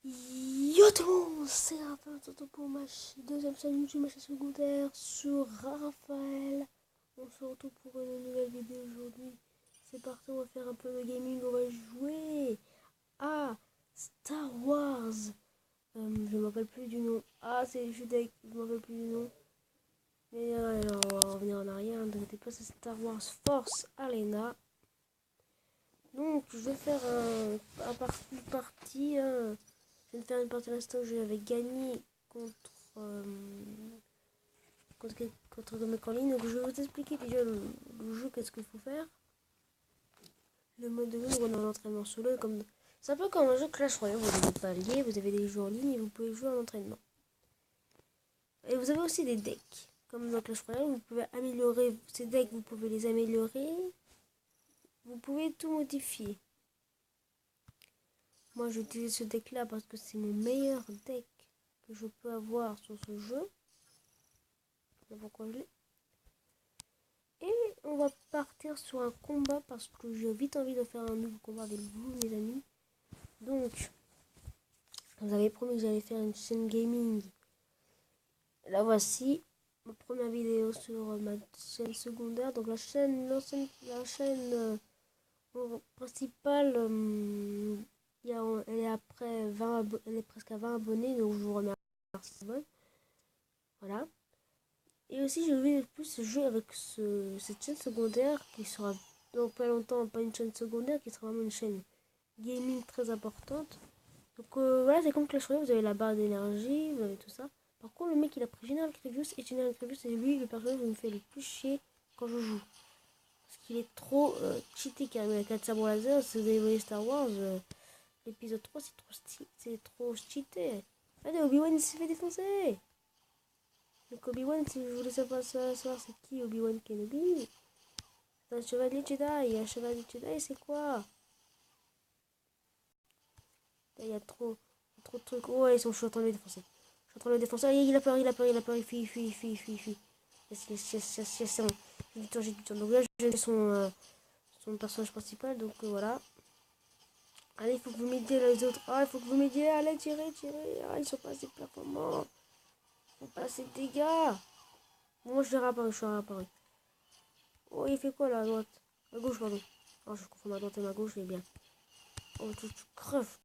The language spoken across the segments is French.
Yo tout le monde, c'est Raphaël pour ma deuxième chaîne YouTube, ma chaîne secondaire sur Raphaël. On se retrouve pour une nouvelle vidéo aujourd'hui. C'est parti, on va faire un peu de gaming, on va jouer à Star Wars. Je me rappelle plus du nom. Ah, c'est le jeu deck, je me rappelle plus du nom. Mais alors, on va revenir en arrière, ne t'inquiète pas, c'est Star Wars Force Arena. Donc, je vais faire une partie. Je viens de faire une partie à l'instant où j'avais gagné contre, contre des mecs en ligne. Donc je vais vous expliquer déjà le jeu, qu'est-ce qu'il faut faire. Le mode de jeu, on a un entraînement solo. C'est un peu comme un jeu Clash Royale. Vous avez des paliers, vous avez des jeux en ligne et vous pouvez jouer en entraînement. Et vous avez aussi des decks. Comme dans Clash Royale, vous pouvez améliorer ces decks, vous pouvez les améliorer. Vous pouvez tout modifier. Moi j'utilise ce deck là parce que c'est mon meilleur deck que je peux avoir sur ce jeu. Pourquoi je l'ai. Et on va partir sur un combat parce que j'ai vite envie de faire un nouveau combat avec vous, mes amis. Donc, vous avez promis que j'allais faire une chaîne gaming. La voici, ma première vidéo sur ma chaîne secondaire. Donc la chaîne principale, elle est après 20, elle est presque à 20 abonnés, donc je vous remercie. Voilà. Et aussi, je vais plus jouer avec cette chaîne secondaire qui sera dans pas longtemps, pas une chaîne secondaire, qui sera vraiment une chaîne gaming très importante. Donc voilà, c'est comme Clash Royale, vous avez la barre d'énergie, vous avez tout ça. Par contre, le mec il a pris General Grievous et General Grievous, c'est lui le personnage qui me fait le plus chier quand je joue. Parce qu'il est trop cheaté car il a 4 sabres laser. Si vous avez voyé Star Wars, l'épisode 3, c'est trop cheaté. Allez, Obi-Wan il s'est fait défoncer. Donc Obi-Wan, si je voulais savoir c'est qui Obi-Wan Kenobi. C'est un chevalier Jedi. Un chevalier Jedi, c'est quoi? Il y a trop de trucs. Ouais, je suis en train de le défoncer. Je suis en train de le défoncer. Il a peur, il fuit, fuit. C'est bon. J'ai du temps. Donc là, j'ai son personnage principal. Donc voilà. Allez, il faut que vous m'aidiez les autres. Ah, il faut que vous m'aidiez. Allez, tirez. Ah, ils sont pas assez performants. Ils font pas assez de dégâts. Bon, moi, je suis réapparu. Oh, il fait quoi là à droite? À gauche, pardon. Oh, je confonds ma droite et ma gauche, c'est bien. Oh, tu crèves.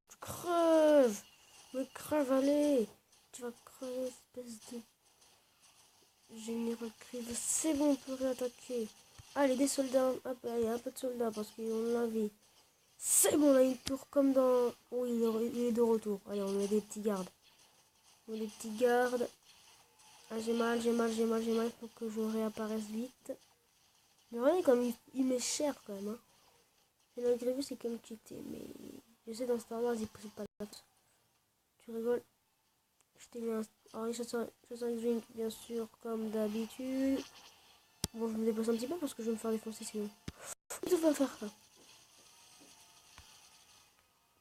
Mais crève, allez. Tu vas crever, espèce de général Grievous. C'est bon, on peut réattaquer. Allez, des soldats. Hop, allez, un peu de soldats parce qu'on l'a vu. C'est bon, là, une tour comme dans... Oh, il est de retour. Allez, on met des petits gardes. On met des petits gardes. Ah, j'ai mal. Il faut que je réapparaisse vite. Mais regardez comme il m'est cher quand même. Hein. Le Grievous c'est comme cheaté, mais je sais dans Star Wars il pose pas la faute. Tu rigoles? Je t'ai mis un... Alors les chasseurs X-Wing bien sûr comme d'habitude. Bon je me déplace un petit peu parce que je vais me faire défoncer sinon. Je vais faire ça. Attends,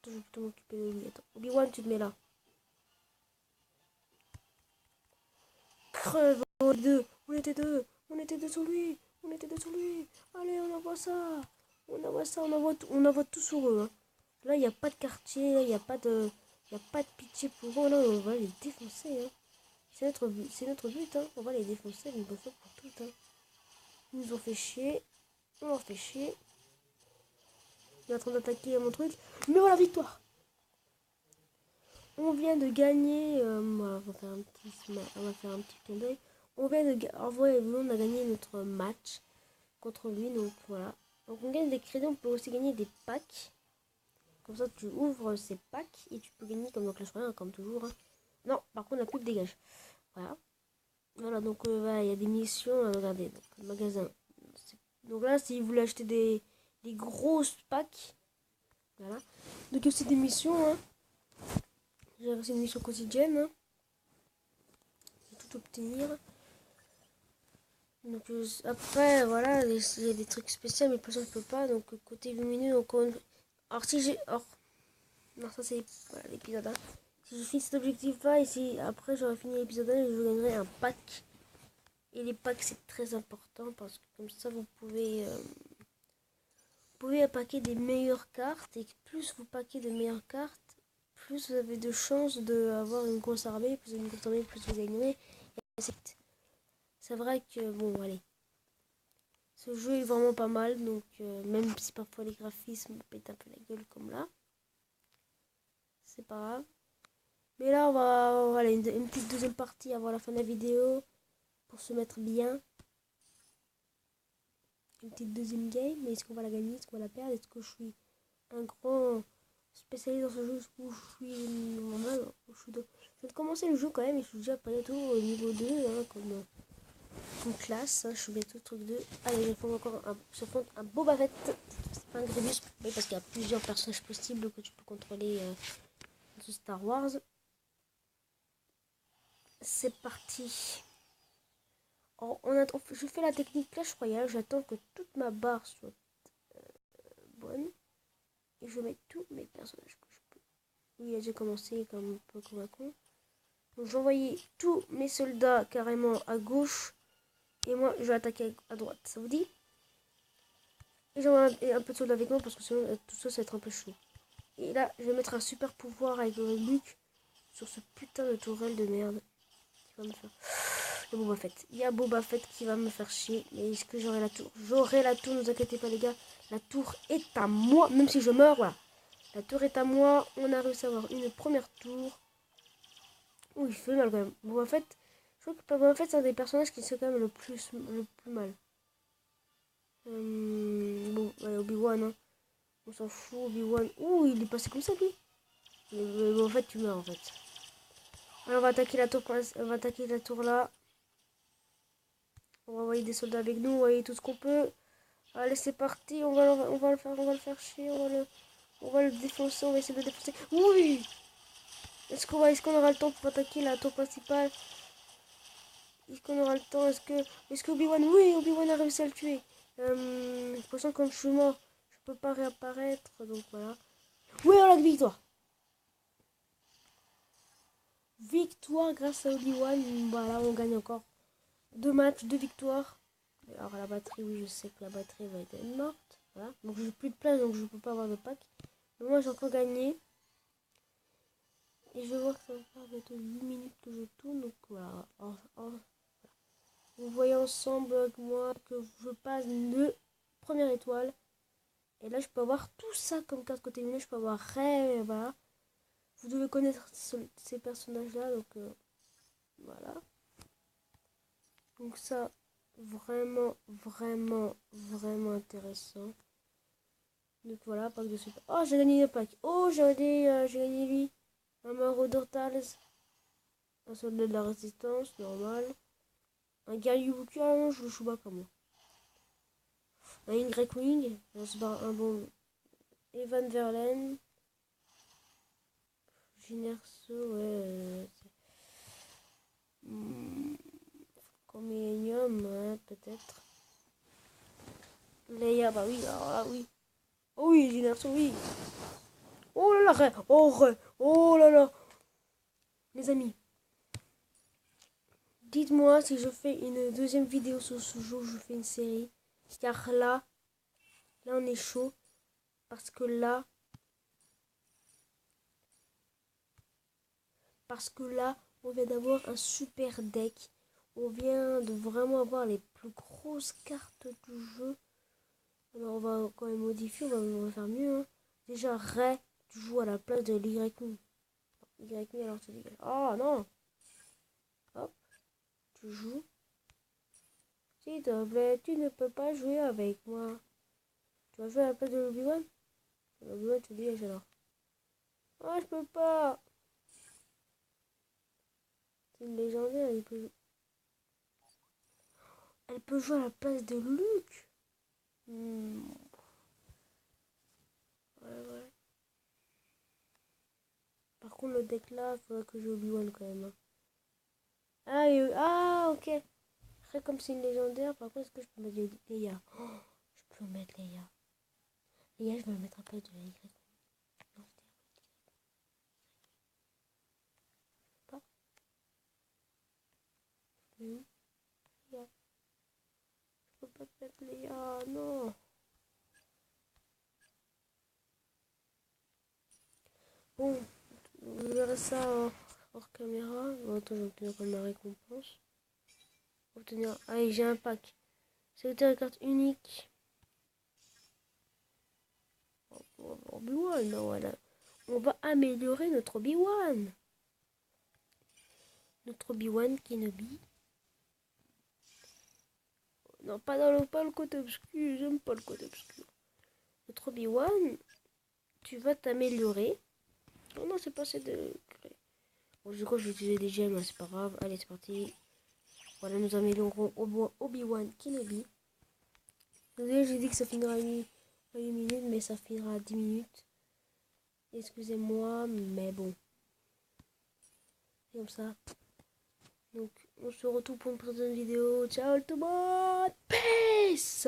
je vais plutôt m'occuper de lui. Attends. Obi-Wan tu te mets là. Creve oh, deux. On était deux. On était deux sur lui. Allez on envoie ça. On envoie tout sur eux. Hein. Là il n'y a pas de quartier, il n'y a pas de... Il n'y a pas de pitié pour eux, là on va les défoncer. Hein. C'est notre but, hein. On va les défoncer une bonne fois pour toutes. Hein. Ils nous ont fait chier, on leur fait chier. Il est en train d'attaquer mon truc. Mais voilà, victoire. On vient de gagner, voilà, on va faire un petit clin d'œil. On vient de envoyer, on a gagné notre match contre lui, donc voilà. Donc on gagne des crédits, on peut aussi gagner des packs. Comme ça, tu ouvres ces packs et tu peux gagner comme dans Clash Royale, comme toujours. Hein. Non, par contre, on a plus de dégage. Voilà. Voilà, donc voilà, il y a des missions. Regardez, donc, le magasin. Donc là, si vous voulez acheter des grosses packs, voilà. Donc il y a aussi des missions. Hein. J'ai aussi une mission quotidienne. Hein. Tout obtenir. Donc après, voilà, il y a des trucs spéciaux, mais personne ne peut pas. Donc côté lumineux, encore une... Alors si j'ai... Alors... Non, ça c'est voilà, l'épisode 1. Si je finis cet objectif-là, et si après j'aurai fini l'épisode 1, je gagnerai un pack. Et les packs, c'est très important parce que comme ça, vous pouvez packer des meilleures cartes. Et plus vous paquez de meilleures cartes, plus vous avez de chances d'avoir une grosse armée, plus vous avez une grosse armée, plus vous gagnez. C'est vrai que, bon, allez. Ce jeu est vraiment pas mal, donc même si parfois les graphismes pètent un peu la gueule comme là, c'est pas grave. Mais là, on va, voilà, une petite deuxième partie avant la fin de la vidéo pour se mettre bien. Une petite deuxième game, mais est-ce qu'on va la gagner, est-ce qu'on va la perdre, est-ce que je suis un grand spécialiste dans ce jeu où je suis normal, je vais commencer le jeu quand même et je suis déjà pas bientôt au niveau 2 hein, comme classe, hein, je suis bientôt truc 2. Allez, je prends un Boba Fett, c'est pas un Grievous, oui, parce qu'il y a plusieurs personnages possibles que tu peux contrôler dans Star Wars. C'est parti. Alors, je fais la technique Clash Royale, j'attends que toute ma barre soit bonne et je mets tous mes personnages que je peux. Oui, j'ai commencé comme un peu comme un con. Donc j'ai envoyé tous mes soldats carrément à gauche et moi je vais attaquer à droite, ça vous dit? Et j'envoie un peu de soldats avec moi parce que sinon tout ça, ça va être un peu chaud. Et là je vais mettre un super pouvoir avec Luke sur ce putain de tourelle de merde qui va me faire... Le Boba Fett. Il y a Boba Fett qui va me faire chier. Mais est-ce que j'aurai la tour? J'aurai la tour, ne vous inquiétez pas les gars. La tour est à moi, même si je meurs, voilà. La tour est à moi. On a réussi à avoir une première tour. Ouh, il fait mal quand même. Boba Fett, je crois que Boba Fett c'est un des personnages qui se fait quand même le plus mal. Bon, ouais, Obi-Wan, hein. On s'en fout, Obi-Wan. Ouh, il est passé comme ça lui. Mais Boba Fett, tu meurs en fait. Alors on va attaquer la tour, on va attaquer la tour là. On va envoyer des soldats avec nous, on va envoyer tout ce qu'on peut. Allez, c'est parti, on va le faire chier, on va le défoncer, on va essayer de le défoncer. Oui! Est-ce qu'on aura le temps pour attaquer la tour principale? Est-ce qu'on aura le temps? Est-ce que Obi-Wan, oui, Obi-Wan a réussi à le tuer. De toute façon, comme je suis mort, je peux pas réapparaître, donc voilà. Oui, on a une victoire. Victoire grâce à Obi-Wan, voilà, on gagne encore 2 matchs, 2 victoires. Alors la batterie, oui, je sais que la batterie va être morte. Voilà. Donc j'ai plus de place, donc je peux pas avoir de pack. Mais moi j'ai encore gagné. Et je vois que ça va faire bientôt 8 minutes que je tourne. Donc voilà. Vous voyez ensemble avec moi que je passe le première étoile. Et là je peux avoir tout ça comme carte côté menu. Je peux avoir rêve, voilà. Vous devez connaître ces personnages là. Donc voilà. Donc ça, vraiment, vraiment, vraiment intéressant. Donc voilà, pack de super. Oh, j'ai gagné le pack. Oh, j'ai gagné lui. Un Marauder Tales. Un soldat de la résistance, normal. Un guerrier Wookiee, ah non, je le Chewbacca moi. Un Y-Wing. Un bon. Evan Verlaine. Ginerso, ouais. Millennium, ouais, peut-être. Leia, bah oui, alors là, oui. Oh oui, Ginerso, oui. Oh là là, oh là là. Les amis, dites-moi si je fais une deuxième vidéo sur ce jeu, je fais une série. Car là on est chaud. Parce que là, on vient d'avoir un super deck. On vient de vraiment avoir les plus grosses cartes du jeu. Alors on va quand même modifier, on va faire mieux. Hein. Déjà, Ray, tu joues à la place de l'Y-Wing. Y-Wing, alors tu dis... Oh non. Hop, tu joues. S'il te plaît, tu ne peux pas jouer avec moi. Tu vas jouer à la place de Obi-Wan? Obi-Wan te dit alors. Ah, je peux pas. C'est une légendaire, elle peut jouer à la place de Luke. Ouais. Par contre, le deck là, il faudrait que j'ai Obi-Wan quand même. Hein. Ok. Après, comme c'est une légendaire, par contre, est-ce que je peux mettre Leia? Oh, je peux mettre Leia. Leia, je vais la mettre à place de la Y. Non, pas. Leia. Je peux pas mettre Leia, non. Bon, regarder ça hors caméra. Bon, attends, je vais obtenir comme ma récompense. Obtenir. Allez, j'ai un pack. Sélectionner la carte unique. Obi-Wan, voilà. On va améliorer notre Obi-Wan. Notre Obi-Wan Kenobi. Non, pas le côté obscur. J'aime pas le côté obscur. Notre Obi-Wan, tu vas t'améliorer. Oh non, c'est pas assez de... Bon, du coup, je vais utiliser des gemmes, c'est pas grave. Allez, c'est parti. Voilà, nous améliorons Obi-Wan Kenobi. Désolé, j'ai dit que ça finira à 8 minutes, mais ça finira à 10 minutes. Excusez-moi, mais bon. C'est comme ça. Donc, on se retrouve pour une prochaine vidéo. Ciao tout le monde. Peace.